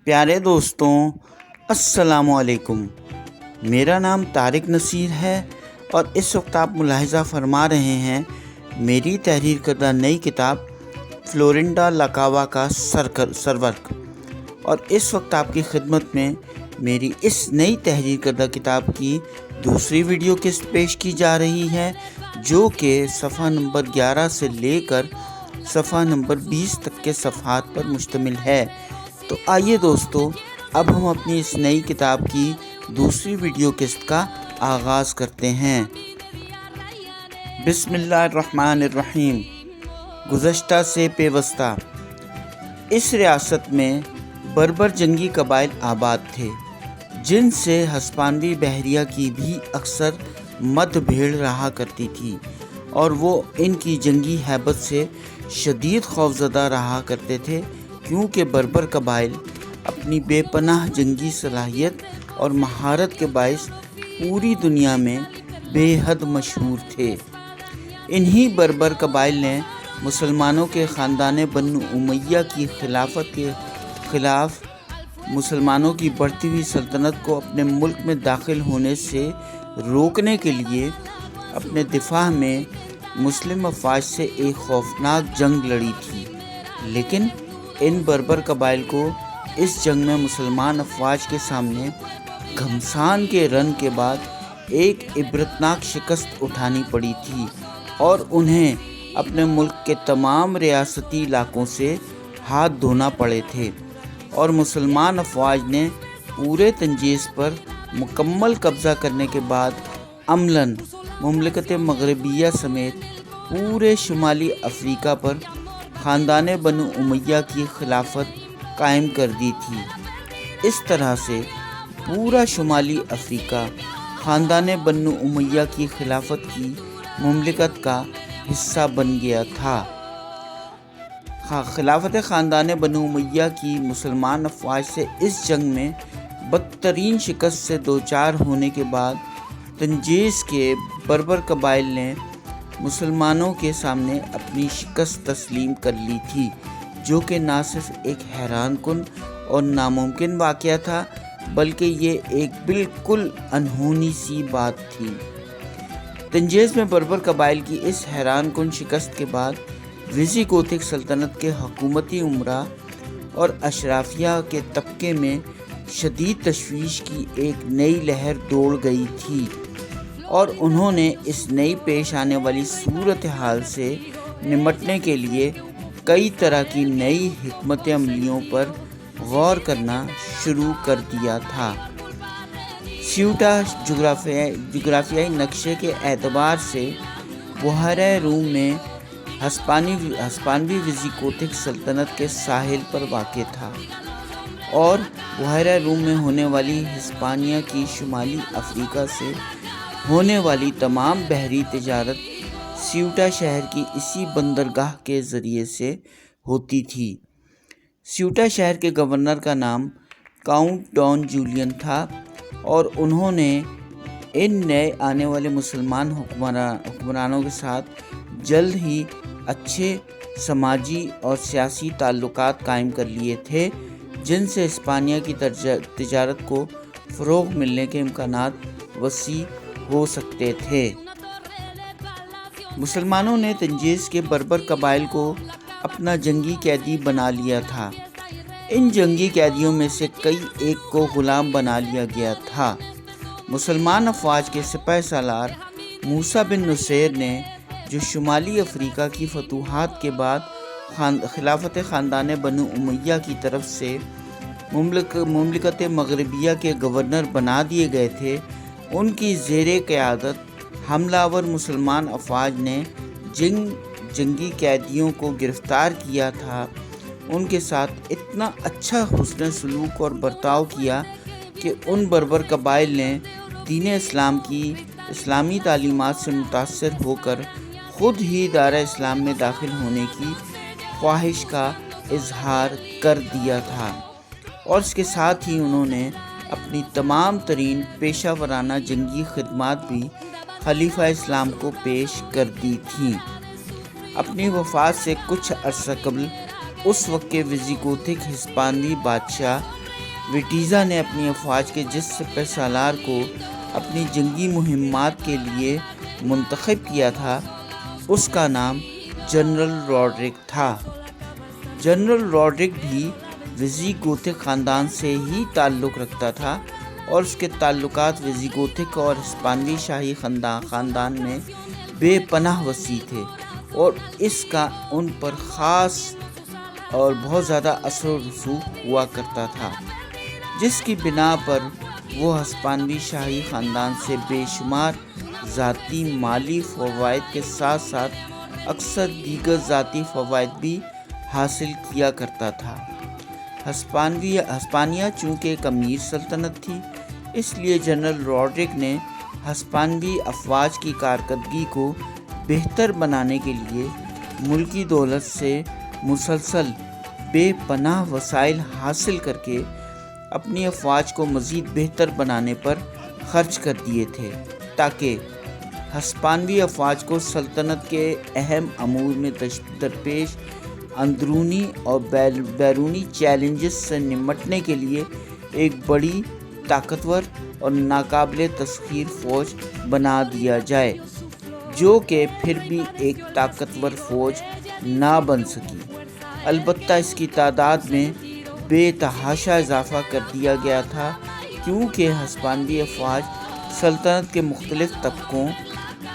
پیارے دوستوں، السلام علیکم۔ میرا نام طارق نصیر ہے اور اس وقت آپ ملاحظہ فرما رہے ہیں میری تحریر کردہ نئی کتاب فلورنڈا لاکاوا کا سرورق، اور اس وقت آپ کی خدمت میں میری اس نئی تحریر کردہ کتاب کی دوسری ویڈیو قسط پیش کی جا رہی ہے، جو کہ صفحہ نمبر 11 سے لے کر صفحہ نمبر 20 تک کے صفحات پر مشتمل ہے۔ تو آئیے دوستو، اب ہم اپنی اس نئی کتاب کی دوسری ویڈیو قسط کا آغاز کرتے ہیں۔ بسم اللہ الرحمن الرحیم۔ گزشتہ سے پیوستہ۔ اس ریاست میں بربر جنگی قبائل آباد تھے، جن سے ہسپانوی بحریہ کی بھی اکثر مد بھیڑ رہا کرتی تھی، اور وہ ان کی جنگی ہیبت سے شدید خوفزدہ رہا کرتے تھے، کیونکہ بربر قبائل اپنی بے پناہ جنگی صلاحیت اور مہارت کے باعث پوری دنیا میں بے حد مشہور تھے۔ انہی بربر قبائل نے مسلمانوں کے خاندان بنو امیہ کی خلافت کے خلاف مسلمانوں کی بڑھتی ہوئی سلطنت کو اپنے ملک میں داخل ہونے سے روکنے کے لیے اپنے دفاع میں مسلم افواج سے ایک خوفناک جنگ لڑی تھی، لیکن ان بربر قبائل کو اس جنگ میں مسلمان افواج کے سامنے گھمسان کے رن کے بعد ایک عبرتناک شکست اٹھانی پڑی تھی، اور انہیں اپنے ملک کے تمام ریاستی علاقوں سے ہاتھ دھونا پڑے تھے، اور مسلمان افواج نے پورے تنجیز پر مکمل قبضہ کرنے کے بعد عملاً مملکت مغربیہ سمیت پورے شمالی افریقہ پر خاندان بنو امیہ کی خلافت قائم کر دی تھی۔ اس طرح سے پورا شمالی افریقہ خاندان بنو امیہ کی خلافت کی مملکت کا حصہ بن گیا تھا۔ خلافت خاندان بنو امیہ کی مسلمان افواج سے اس جنگ میں بدترین شکست سے دوچار ہونے کے بعد تنجیز کے بربر قبائل نے مسلمانوں کے سامنے اپنی شکست تسلیم کر لی تھی، جو کہ نہ صرف ایک حیران کن اور ناممکن واقعہ تھا، بلکہ یہ ایک بالکل انہونی سی بات تھی۔ تنجیز میں بربر قبائل کی اس حیران کن شکست کے بعد ویزی گوتھک سلطنت کے حکومتی امراء اور اشرافیہ کے طبقے میں شدید تشویش کی ایک نئی لہر دوڑ گئی تھی، اور انہوں نے اس نئی پیش آنے والی صورتحال سے نمٹنے کے لیے کئی طرح کی نئی حکمت عملیوں پر غور کرنا شروع کر دیا تھا۔ سیوٹا جغرافیائی نقشے کے اعتبار سے بحیرہ روم میں ہسپانوی ویزی گوتھک سلطنت کے ساحل پر واقع تھا، اور بحیرہ روم میں ہونے والی ہسپانیہ کی شمالی افریقہ سے ہونے والی تمام بحری تجارت سیوٹا شہر کی اسی بندرگاہ کے ذریعے سے ہوتی تھی۔ سیوٹا شہر کے گورنر کا نام کاؤنٹ ڈان جولین تھا، اور انہوں نے ان نئے آنے والے مسلمان حکمرانوں کے ساتھ جلد ہی اچھے سماجی اور سیاسی تعلقات قائم کر لیے تھے، جن سے ہسپانیہ کی تجارت کو فروغ ملنے کے امکانات وسیع ہو سکتے تھے۔ مسلمانوں نے تنجیز کے بربر قبائل کو اپنا جنگی قیدی بنا لیا تھا۔ ان جنگی قیدیوں میں سے کئی ایک کو غلام بنا لیا گیا تھا۔ مسلمان افواج کے سپہ سالار موسیٰ بن نصیر نے، جو شمالی افریقہ کی فتوحات کے بعد خلافت خاندان بنو امیہ کی طرف سے مملکت مغربیہ کے گورنر بنا دیے گئے تھے، ان کی زیر قیادت حملہ آور مسلمان افواج نے جن جنگی قیدیوں کو گرفتار کیا تھا، ان کے ساتھ اتنا اچھا حسن سلوک اور برتاؤ کیا کہ ان بربر قبائل نے دین اسلام کی اسلامی تعلیمات سے متاثر ہو کر خود ہی دارِ اسلام میں داخل ہونے کی خواہش کا اظہار کر دیا تھا، اور اس کے ساتھ ہی انہوں نے اپنی تمام ترین پیشہ ورانہ جنگی خدمات بھی خلیفہ اسلام کو پیش کر دی تھیں۔ اپنی وفات سے کچھ عرصہ قبل اس وقت کے ویزی گوتھک ہسپانوی بادشاہ وٹیزا نے اپنی افواج کے جس سپہ سالار کو اپنی جنگی مہمات کے لیے منتخب کیا تھا اس کا نام جنرل روڈرک تھا۔ جنرل روڈرک بھی ویزیگوتھک خاندان سے ہی تعلق رکھتا تھا اور اس کے تعلقات ویزیگوتھک اور ہسپانوی شاہی خاندان میں بے پناہ وسیع تھے اور اس کا ان پر خاص اور بہت زیادہ اثر و رسوخ ہوا کرتا تھا، جس کی بنا پر وہ ہسپانوی شاہی خاندان سے بے شمار ذاتی مالی فوائد کے ساتھ ساتھ اکثر دیگر ذاتی فوائد بھی حاصل کیا کرتا تھا۔ ہسپانیہ چونکہ ایک امیر سلطنت تھی، اس لیے جنرل روڈرک نے ہسپانوی افواج کی کارکردگی کو بہتر بنانے کے لیے ملکی دولت سے مسلسل بے پناہ وسائل حاصل کر کے اپنی افواج کو مزید بہتر بنانے پر خرچ کر دیے تھے، تاکہ ہسپانوی افواج کو سلطنت کے اہم امور میں درپیش اندرونی اور بیرونی چیلنجز سے نمٹنے کے لیے ایک بڑی، طاقتور اور ناقابل تسخیر فوج بنا دیا جائے، جو کہ پھر بھی ایک طاقتور فوج نہ بن سکی۔ البتہ اس کی تعداد میں بے تحاشا اضافہ کر دیا گیا تھا، کیونکہ ہسپانوی افواج سلطنت کے مختلف طبقوں،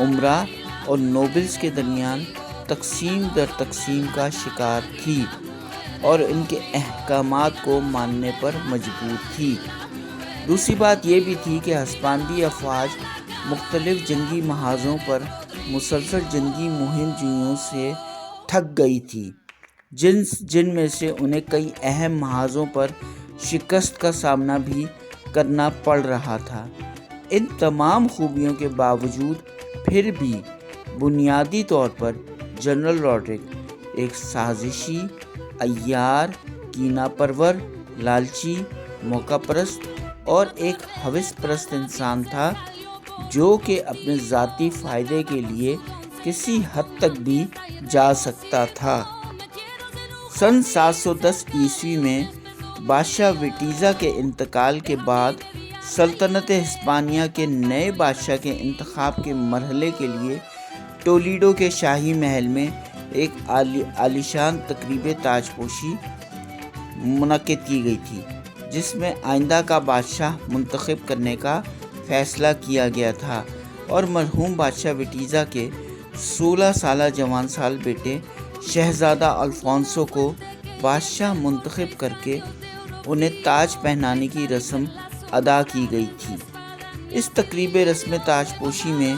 امراء اور نوبلز کے درمیان تقسیم در تقسیم کا شکار تھی اور ان کے احکامات کو ماننے پر مجبور تھی۔ دوسری بات یہ بھی تھی کہ ہسپانوی افواج مختلف جنگی محاذوں پر مسلسل جنگی مہم جوئیوں سے تھک گئی تھی، جن میں سے انہیں کئی اہم محاذوں پر شکست کا سامنا بھی کرنا پڑ رہا تھا۔ ان تمام خوبیوں کے باوجود پھر بھی بنیادی طور پر جنرل روڈرک ایک سازشی، عیار، کینہ پرور، لالچی، موقع پرست اور ایک ہوس پرست انسان تھا، جو کہ اپنے ذاتی فائدے کے لیے کسی حد تک بھی جا سکتا تھا۔ سن 710 عیسوی میں بادشاہ وٹیزا کے انتقال کے بعد سلطنت ہسپانیہ کے نئے بادشاہ کے انتخاب کے مرحلے کے لیے ٹولیڈو کے شاہی محل میں ایک عالیشان تقریب تاج پوشی منعقد کی گئی تھی، جس میں آئندہ کا بادشاہ منتخب کرنے کا فیصلہ کیا گیا تھا اور مرحوم بادشاہ وٹیزا کے 16 سالہ جوان سال بیٹے شہزادہ الفونسو کو بادشاہ منتخب کر کے انہیں تاج پہنانے کی رسم ادا کی گئی تھی۔ اس تقریب رسم تاج پوشی میں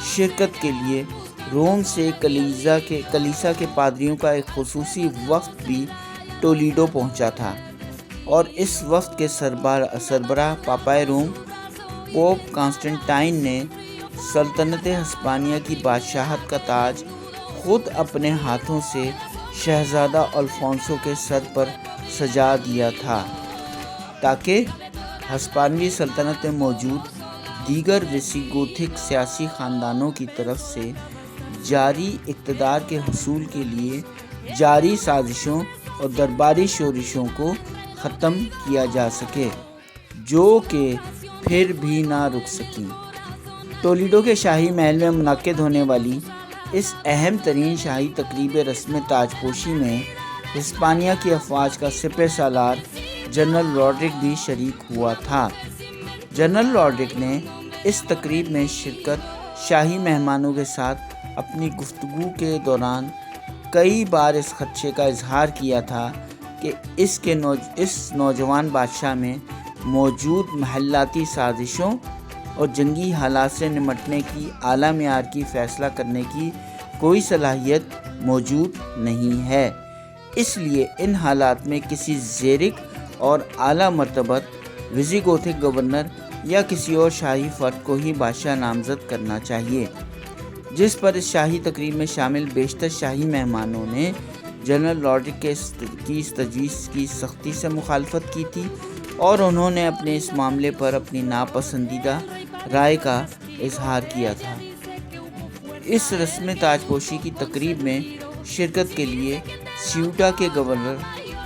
شرکت کے لیے روم سے کلیسا کے پادریوں کا ایک خصوصی وفد بھی ٹولیڈو پہنچا تھا اور اس وفد کے سربراہ پاپائے روم پوپ کانسٹنٹائن نے سلطنت ہسپانیہ کی بادشاہت کا تاج خود اپنے ہاتھوں سے شہزادہ الفونسو کے سر پر سجا دیا تھا، تاکہ ہسپانوی سلطنت میں موجود دیگر ویسیگوتھک سیاسی خاندانوں کی طرف سے جاری اقتدار کے حصول کے لیے جاری سازشوں اور درباری شورشوں کو ختم کیا جا سکے، جو کہ پھر بھی نہ رک سکیں۔ ٹولیڈو کے شاہی محل میں منعقد ہونے والی اس اہم ترین شاہی تقریب رسم تاج پوشی میں ہسپانیہ کی افواج کا سپہ سالار جنرل روڈرک بھی شریک ہوا تھا۔ جنرل روڈرک نے اس تقریب میں شرکت شاہی مہمانوں کے ساتھ اپنی گفتگو کے دوران کئی بار اس خدشے کا اظہار کیا تھا کہ اس نوجوان بادشاہ میں موجود محلاتی سازشوں اور جنگی حالات سے نمٹنے کی اعلیٰ معیار کی فیصلہ کرنے کی کوئی صلاحیت موجود نہیں ہے، اس لیے ان حالات میں کسی زیرک اور اعلیٰ مرتبت ویزیگوتھک گورنر یا کسی اور شاہی فرد کو ہی بادشاہ نامزد کرنا چاہیے، جس پر اس شاہی تقریب میں شامل بیشتر شاہی مہمانوں نے جنرل روڈرک کی اس تجویز کی سختی سے مخالفت کی تھی اور انہوں نے اپنے اس معاملے پر اپنی ناپسندیدہ رائے کا اظہار کیا تھا۔ اس رسم تاج پوشی کی تقریب میں شرکت کے لیے سیوٹا کے گورنر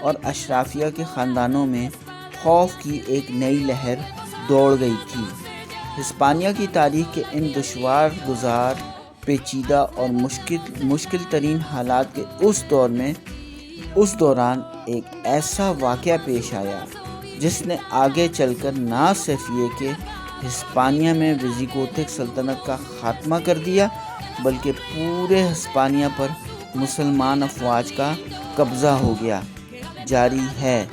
اور اشرافیہ کے خاندانوں میں خوف کی ایک نئی لہر دوڑ گئی تھی۔ ہسپانیہ کی تاریخ کے ان دشوار گزار، پیچیدہ اور مشکل ترین حالات کے اس دوران ایک ایسا واقعہ پیش آیا جس نے آگے چل کر نہ صرف یہ کہ ہسپانیہ میں ویزیگوتھک سلطنت کا خاتمہ کر دیا، بلکہ پورے ہسپانیہ پر مسلمان افواج کا قبضہ ہو گیا۔ جاری ہے